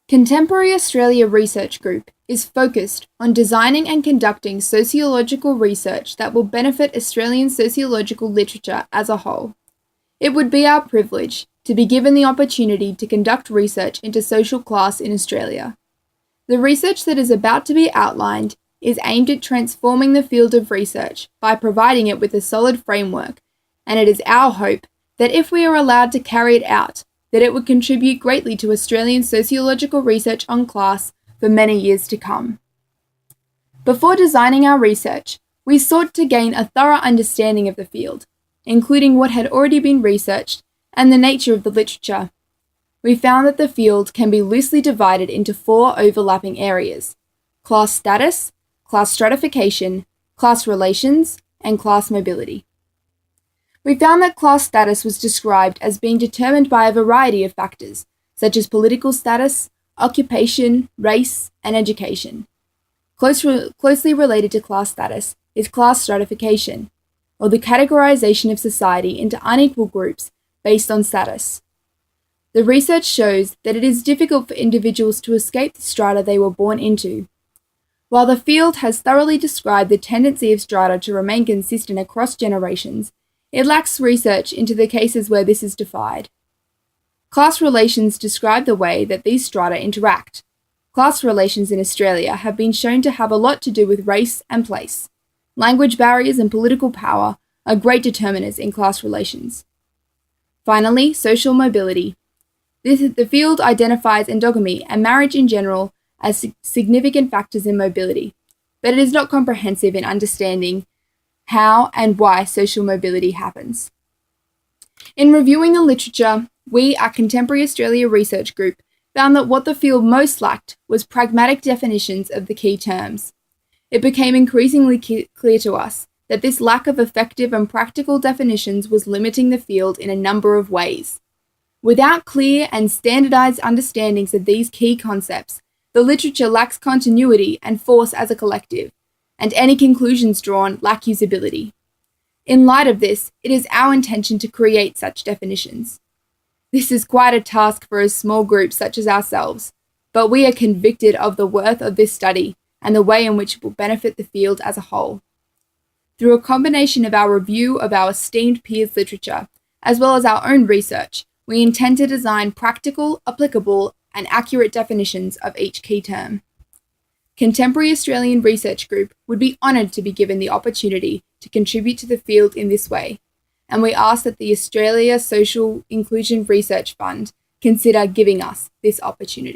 Contemporary Australia Research Group is focused on designing and conducting sociological research that will benefit Australian sociological literature as a whole. It would be our privilege to be given the opportunity to conduct research into social class in Australia. The research that is about to be outlined is aimed at transforming the field of research by providing it with a solid framework, and it is our hope that if we are allowed to carry it out, that it would contribute greatly to Australian sociological research on class for many years to come. Before designing our research, we sought to gain a thorough understanding of the field, including what had already been researched and the nature of the literature. We found that the field can be loosely divided into 4 overlapping areas: class status, class stratification, class relations, and class mobility. We found that class status was described as being determined by a variety of factors, such as political status, occupation, race, and education. Closely related to class status is class stratification, or the categorization of society into unequal groups based on status. The research shows that it is difficult for individuals to escape the strata they were born into. While the field has thoroughly described the tendency of strata to remain consistent across generations, it lacks research into the cases where this is defied. Class relations describe the way that these strata interact. Class relations in Australia have been shown to have a lot to do with race and place. Language barriers and political power are great determinants in class relations. Finally, social mobility. The field identifies endogamy and marriage in general as significant factors in mobility, but it is not comprehensive in understanding how and why social mobility happens. In reviewing the literature, we at Contemporary Australia Research Group found that what the field most lacked was pragmatic definitions of the key terms. It became increasingly clear to us that this lack of effective and practical definitions was limiting the field in a number of ways. Without clear and standardized understandings of these key concepts, the literature lacks continuity and force as a collective, and any conclusions drawn lack usability. In light of this, it is our intention to create such definitions. This is quite a task for a small group such as ourselves, but we are convicted of the worth of this study and the way in which it will benefit the field as a whole. Through a combination of our review of our esteemed peers' literature, as well as our own research, we intend to design practical, applicable, and accurate definitions of each key term. Contemporary Australian Research Group would be honoured to be given the opportunity to contribute to the field in this way, and we ask that the Australia Social Inclusion Research Fund consider giving us this opportunity.